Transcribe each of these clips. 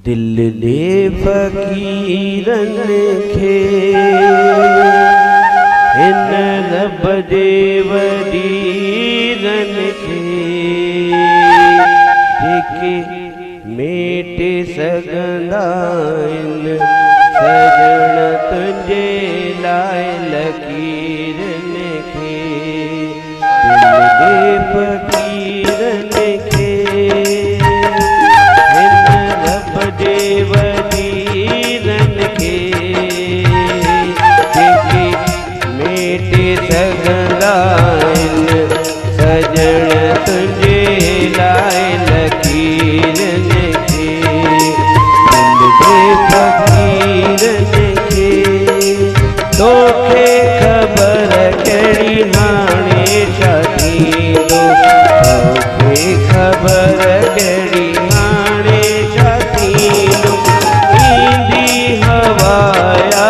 दिल दे फकीरन खे हिन रब जे वडीरन खे जेके मेटे सघंदा आहिनि सजण तुंहिंजे लाइ लकीरन खे। दिल दे फकीरन खे हिन रब जे वडीरन खे जेके मेटे सघंदा आहिनि सजण तुंहिंजे लाइ लकीरन खे। दिल दे फकीरन खे तोखे ख़बर कहिड़ी हाणे छा थींदो, तोखे ख़बर कहिड़ी हाणे छा थींदो। ईंदी हवाया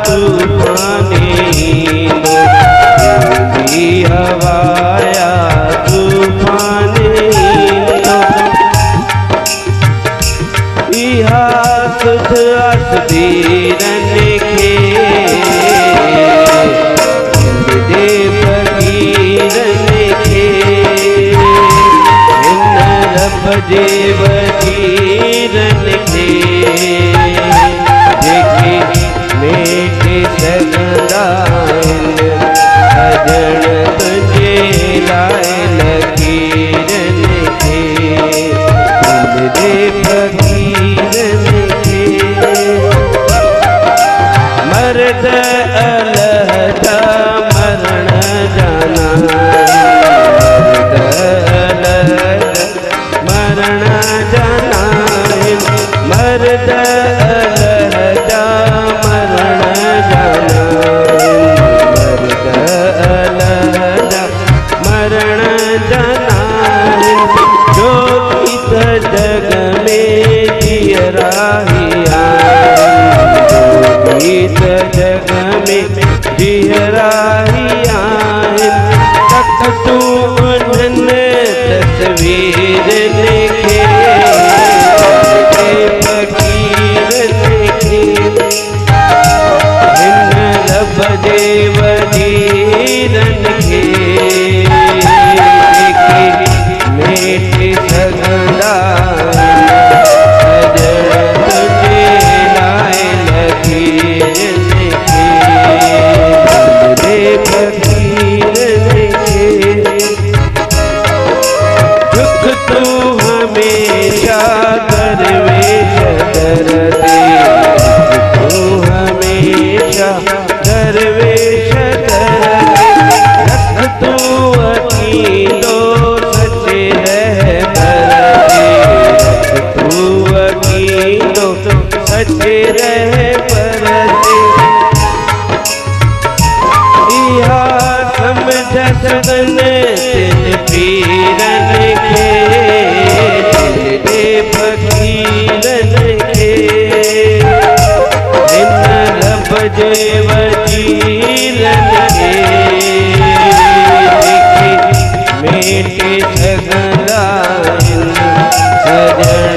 तूफ़ान ईंदो, ईंदी हवाया तूफ़ान ईंदो। इहा सुध आसदीरन खे दे फकीरन खे हिन रब जे वडीरन खे जेके मेटे सघंदा आहिनि सजण तुंहिंजे लाइ लकीरन खे। दिल दे फकीरन खे मर्द अलहदा मरण जाना, मरण जाना मर्द अलहदा मरण जाना, मर्द अलहदा मरण जाना। जो गीत जग में जियराहिया, जो गीत जग में जियराहिया तक तू उन्हनि तस्वीरन खे फकीरन खे हिन रब जे वडीरन खे जेके मेटे सघंदा सजण तुंहिंजे लाइ लकीरन खे। दिल दे फकीरन खे दुख तू हमेशा दरवेश दरदे, तू हमेशा दरवेश दरदे। रख तू अकीदो सच्चे रहबर दे, रख तू अकीदो सच्चे रहबर दे। इहा समझ सघन तिन पीरन खे दिल दे फकीरन खे हिन रब जे वडीरन खे जेके मेटे सघंदा आहिनि सजण